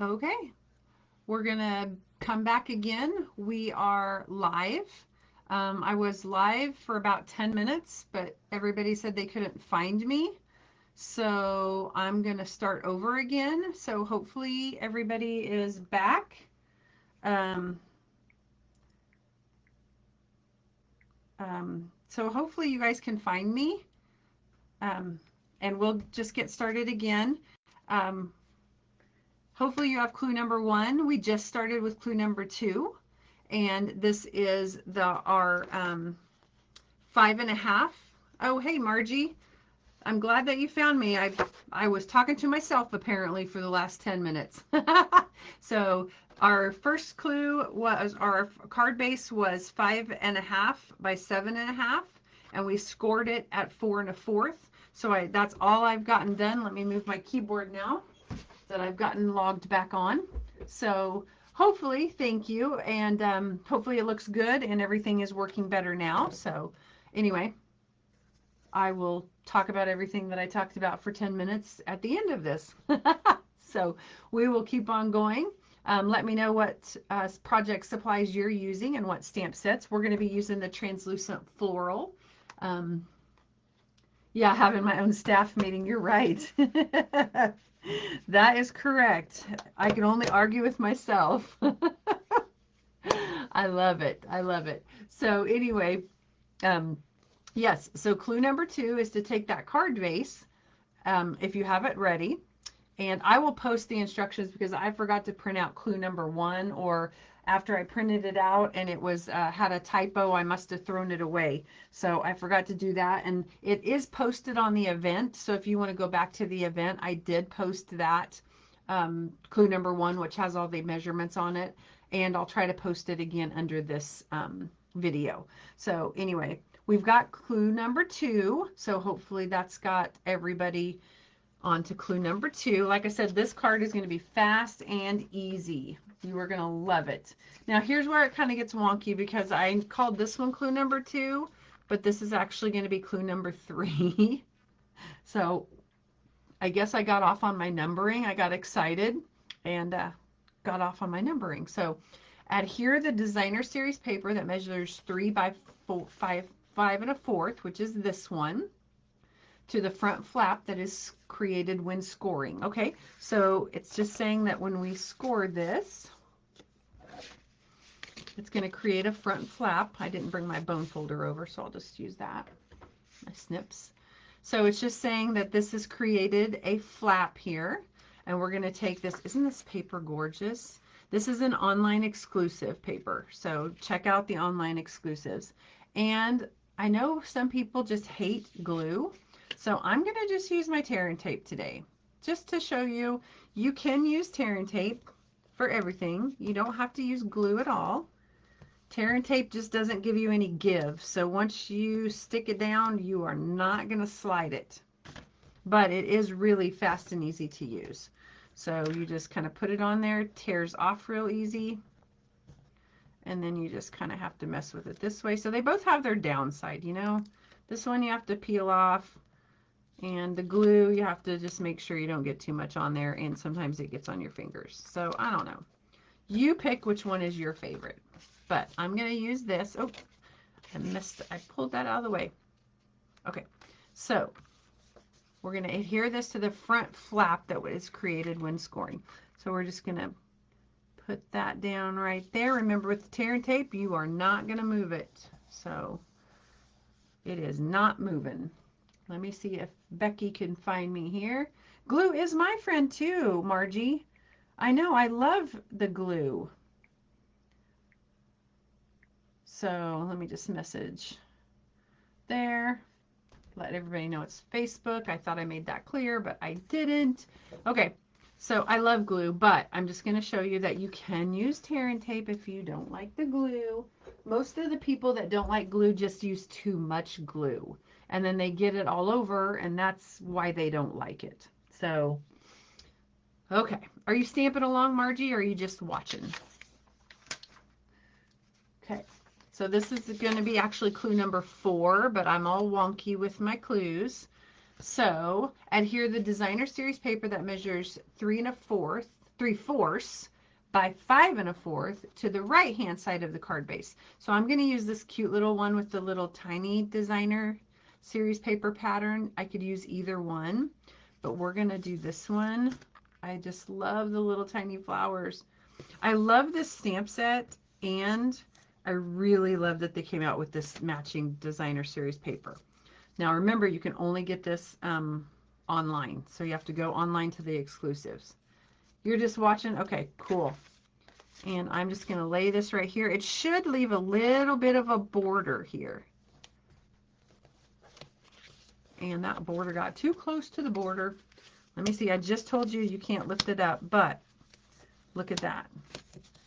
Okay, we're gonna come back again. We are live. I was live for about 10 minutes, but everybody said they couldn't find me. So I'm gonna start over again. So hopefully everybody is back. Um, so hopefully you guys can find me. Um, and we'll just get started again. Um, Hopefully you have clue number 1. We just started with clue number 2. And this is our 5.5. Oh, hey, Margie. I'm glad that you found me. I was talking to myself apparently for the last 10 minutes. So our first clue was our card base was 5.5 by 7.5, and we scored it at 4 1/4. So that's all I've gotten done. Let me move my keyboard now that I've gotten logged back on. So hopefully, thank you, and hopefully it looks good and everything is working better now. So anyway, I will talk about everything that I talked about for 10 minutes at the end of this. So we will keep on going. Let me know what project supplies you're using and what stamp sets. We're going to be using the translucent floral. Yeah, having my own staff meeting. You're right. That is correct. I can only argue with myself. I love it. I love it. So anyway, yes. So clue number 2 is to take that card base, if you have it ready. And I will post the instructions because I forgot to print out clue number 1, or after I printed it out and it was had a typo, I must have thrown it away. So I forgot to do that. And it is posted on the event. So if you want to go back to the event, I did post that clue number 1, which has all the measurements on it. And I'll try to post it again under this video. So anyway, we've got clue number 2. So hopefully that's got everybody on to clue number 2. Like I said, this card is going to be fast and easy. You are going to love it. Now, here's where it kind of gets wonky because I called this one clue number 2, but this is actually going to be clue number 3. So I guess I got off on my numbering. I got excited and got off on my numbering. So adhere the designer series paper that measures 3 by 5 1/4, which is this one, to the front flap that is created when scoring. Okay, so it's just saying that when we score this, it's going to create a front flap. I didn't bring my bone folder over, so I'll just use that, my snips. So it's just saying that this has created a flap here, and we're going to take this. Isn't this paper gorgeous? This is an online exclusive paper, so check out the online exclusives. And I know some people just hate glue, so I'm going to just use my tear and tape today, just to show you you can use tear and tape for everything. You don't have to use glue at all. Tear and tape just doesn't give you any give. So once you stick it down, you are not going to slide it. But it is really fast and easy to use. So you just kind of put it on there, tears off real easy. And then you just kind of have to mess with it this way. So they both have their downside, you know. This one you have to peel off. And the glue, you have to just make sure you don't get too much on there. And sometimes it gets on your fingers. So I don't know. You pick which one is your favorite. But I'm going to use this. Oh, I pulled that out of the way. Okay, so we're going to adhere this to the front flap that was created when scoring. So we're just going to put that down right there. Remember, with the tear and tape, you are not going to move it. So it is not moving. Let me see if Becky can find me here. Glue is my friend too, Margie. I know, I love the glue. So let me just message there. Let everybody know it's Facebook. I thought I made that clear, but I didn't. Okay, so I love glue, but I'm just going to show you that you can use tear and tape if you don't like the glue. Most of the people that don't like glue just use too much glue, and then they get it all over, and that's why they don't like it. So, okay. Are you stamping along, Margie, or are you just watching? Okay. So this is going to be actually clue number 4, but I'm all wonky with my clues. So adhere the designer series paper that measures 3 1/4 3/4 by 5 1/4 to the right hand side of the card base. So I'm going to use this cute little one with the little tiny designer series paper pattern. I could use either one, but we're going to do this one. I just love the little tiny flowers. I love this stamp set, and I really love that they came out with this matching designer series paper. Now remember, you can only get this online, so you have to go online to the exclusives. You're just watching? Okay, cool. And I'm just going to lay this right here. It should leave a little bit of a border here. And that border got too close to the border. Let me see. I just told you you can't lift it up, but look at that.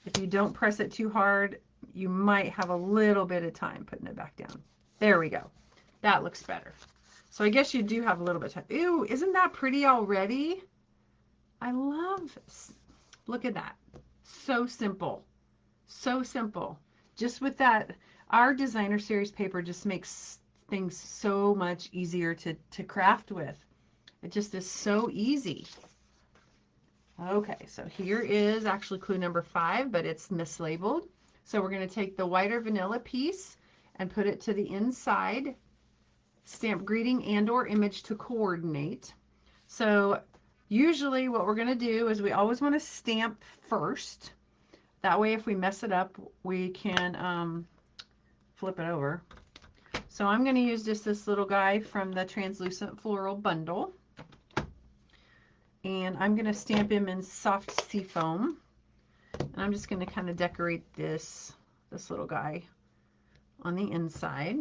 If you don't press it too hard, you might have a little bit of time putting it back down. There we go. That looks better. So I guess you do have a little bit of time. Ew, isn't that pretty already? I love, look at that. So simple. So simple. Just with that, our designer series paper just makes things so much easier to craft with. It just is so easy. Okay, so here is actually clue number 5, but it's mislabeled. So we're going to take the whiter vanilla piece and put it to the inside. Stamp greeting and or image to coordinate. So usually what we're going to do is we always want to stamp first. That way if we mess it up, we can flip it over. So I'm going to use just this little guy from the Translucent Floral Bundle. And I'm going to stamp him in soft seafoam. And I'm just going to kind of decorate this little guy on the inside.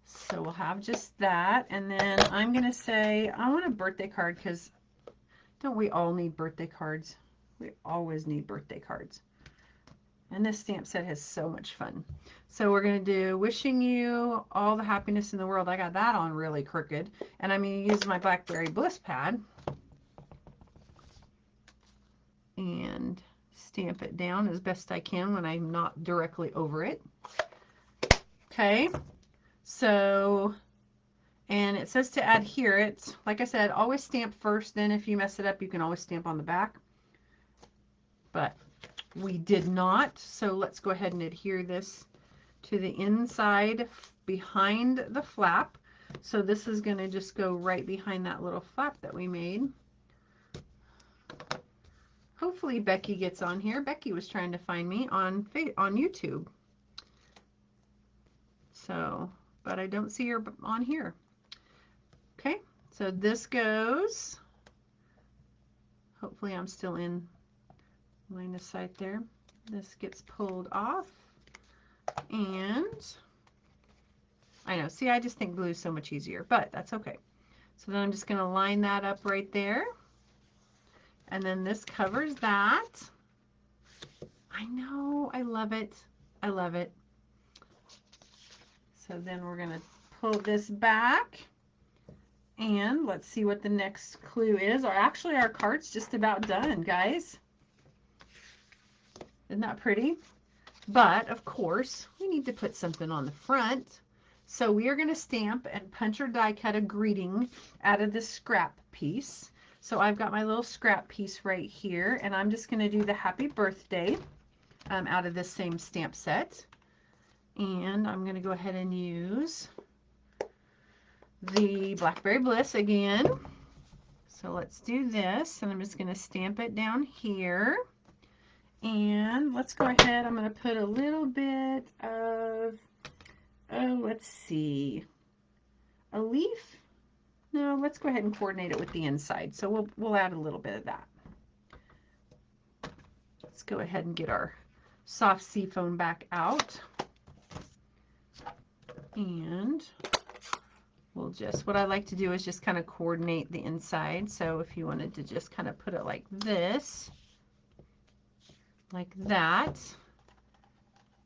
So we'll have just that. And then I'm going to say, I want a birthday card, because don't we all need birthday cards? We always need birthday cards. And this stamp set has so much fun. So we're going to do wishing you all the happiness in the world. I got that on really crooked. And I'm going to use my Blackberry Bliss pad and stamp it down as best I can when I'm not directly over it. Okay. So, and it says to adhere it. Like I said, always stamp first. Then if you mess it up, you can always stamp on the back. But we did not. So let's go ahead and adhere this to the inside behind the flap. So this is going to just go right behind that little flap that we made. Hopefully Becky gets on here. Becky was trying to find me on YouTube. So, but I don't see her on here. Okay, so this goes. Hopefully I'm still in line of sight there. This gets pulled off. And I know, see, I just think blue is so much easier, but that's okay. So then I'm just going to line that up right there. And then this covers that. I know, I love it. I love it. So then we're going to pull this back. And let's see what the next clue is. Or actually, our card's just about done, guys. Isn't that pretty? But, of course, we need to put something on the front. So we are going to stamp and punch or die cut a greeting out of this scrap piece. So I've got my little scrap piece right here, and I'm just going to do the happy birthday out of this same stamp set. And I'm going to go ahead and use the Blackberry Bliss again. So let's do this, and I'm just going to stamp it down here. And let's go ahead, I'm going to put a little bit of, oh, let's see, a leaf? No, let's go ahead and coordinate it with the inside. So we'll add a little bit of that. Let's go ahead and get our soft seafoam back out. And we'll just, what I like to do is just kind of coordinate the inside. So if you wanted to just kind of put it like this, like that,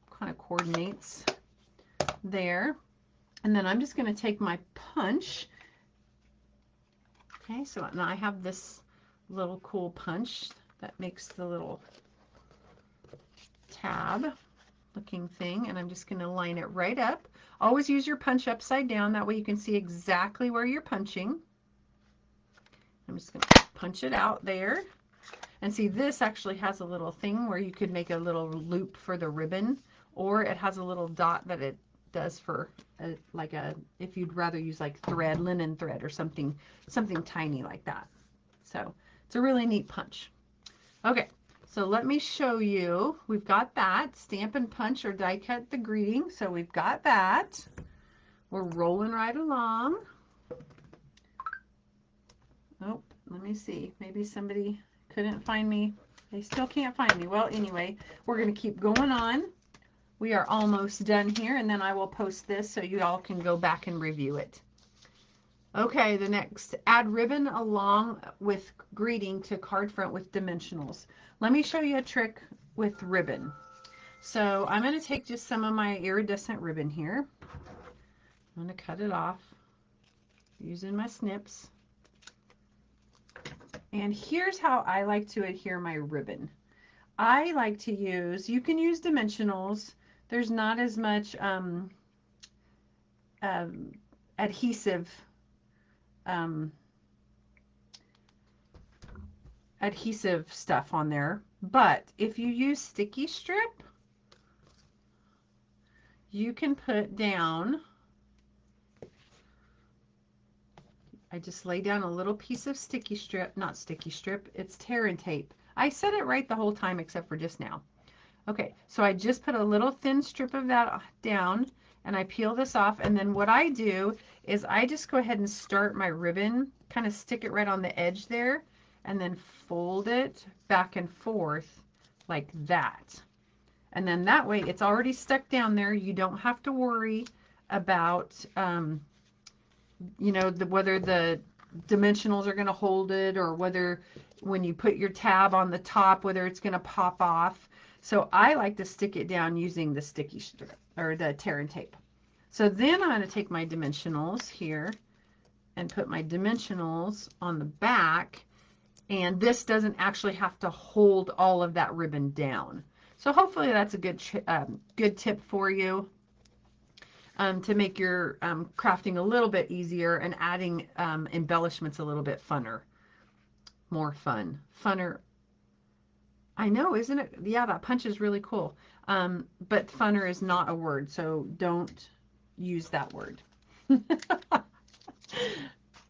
kind of coordinates there. And then I'm just going to take my punch. Okay, so now I have this little cool punch that makes the little tab looking thing, and I'm just going to line it right up. Always use your punch upside down, that way you can see exactly where you're punching. I'm just going to punch it out there. And see, this actually has a little thing where you could make a little loop for the ribbon, or it has a little dot that it does for if you'd rather use like thread, linen thread or something tiny like that. So it's a really neat punch. Okay, so let me show you. We've got that. Stamp and punch or die cut the greeting. So we've got that. We're rolling right along. Oh, let me see. Maybe somebody couldn't find me. They still can't find me. Well, anyway, we're going to keep going on. We are almost done here, and then I will post this so you all can go back and review it. Okay, the next, add ribbon along with greeting to card front with dimensionals. Let me show you a trick with ribbon. So I'm going to take just some of my iridescent ribbon here. I'm going to cut it off using my snips. And here's how I like to adhere my ribbon. I like to use, you can use dimensionals. There's not as much adhesive stuff on there. But if you use sticky strip, you can put down, I just lay down a little piece of sticky strip, not sticky strip, it's tear and tape. I said it right the whole time except for just now. Okay, so I just put a little thin strip of that down and I peel this off, and then what I do is I just go ahead and start my ribbon, kind of stick it right on the edge there, and then fold it back and forth like that. And then that way it's already stuck down there. You don't have to worry about you know, whether the dimensionals are going to hold it, or whether when you put your tab on the top, whether it's going to pop off. So I like to stick it down using the sticky strip or the tear and tape. So then I'm going to take my dimensionals here and put my dimensionals on the back, and this doesn't actually have to hold all of that ribbon down. So hopefully that's a good tip for you. To make your crafting a little bit easier and adding embellishments a little bit funner. More fun. Funner. I know, isn't it? Yeah, that punch is really cool. But funner is not a word, so don't use that word.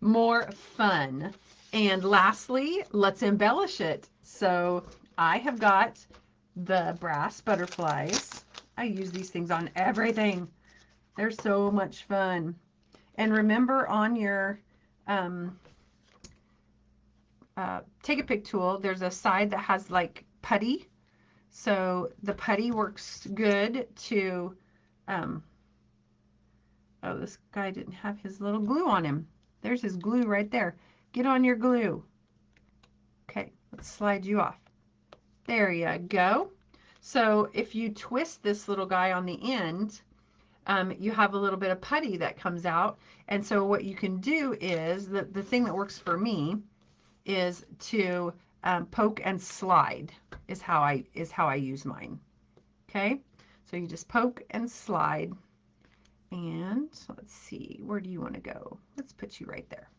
More fun. And lastly, let's embellish it. So I have got the brass butterflies. I use these things on everything. They're so much fun. And remember, on your Take a Pick tool, there's a side that has like putty. So the putty works good to, oh, this guy didn't have his little glue on him. There's his glue right there. Get on your glue. Okay, let's slide you off. There you go. So if you twist this little guy on the end, you have a little bit of putty that comes out. And so what you can do is, the thing that works for me is to poke and slide is how I use mine. Okay, so you just poke and slide. And let's see, where do you want to go? Let's put you right there.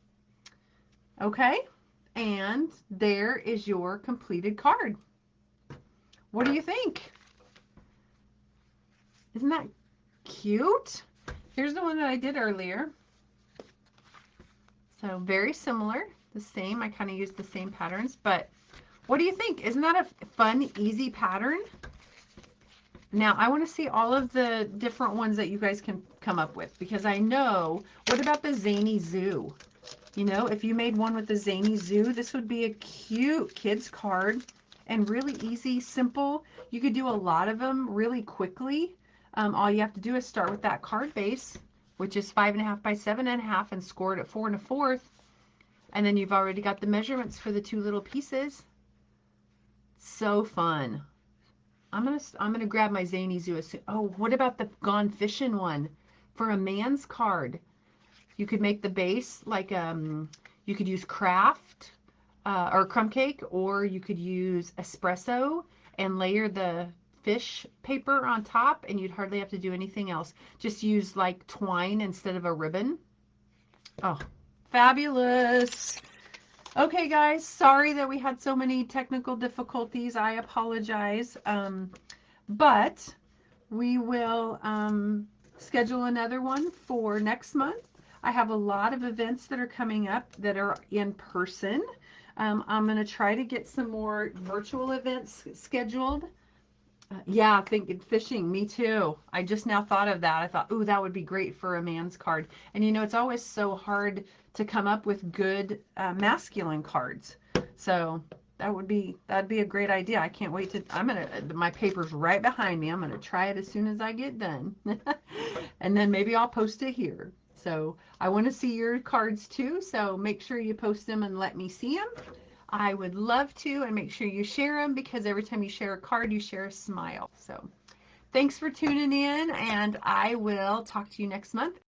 Okay, and there is your completed card. What do you think? Isn't that cute? Here's the one that I did earlier. So very similar, the same. I kind of used the same patterns, but what do you think? Isn't that a fun, easy pattern? Now I want to see all of the different ones that you guys can come up with, because I know, what about the Zany Zoo? You know, if you made one with the Zany Zoo, this would be a cute kids card and really easy, simple. You could do a lot of them really quickly. All you have to do is start with that card base, which is 5.5 by 7.5, and score it at 4 1/4. And then you've already got the measurements for the two little pieces. So fun. I'm gonna grab my Zany Zoo. Oh, what about the Gone Fishing one for a man's card? You could make the base like you could use Kraft or crumb cake, or you could use espresso and layer the fish paper on top, and you'd hardly have to do anything else. Just use like twine instead of a ribbon. Oh, fabulous. Okay, guys, sorry that we had so many technical difficulties. I apologize. But we will schedule another one for next month. I have a lot of events that are coming up that are in person. I'm going to try to get some more virtual events scheduled. Yeah, thinking fishing, me too. I just now thought of that. I thought, ooh, that would be great for a man's card. And you know, it's always so hard to come up with good masculine cards. So that'd be a great idea. I can't wait to, my paper's right behind me. I'm gonna try it as soon as I get done. And then maybe I'll post it here. So I want to see your cards too. So make sure you post them and let me see them. I would love to, and make sure you share them, because every time you share a card, you share a smile. So thanks for tuning in, and I will talk to you next month.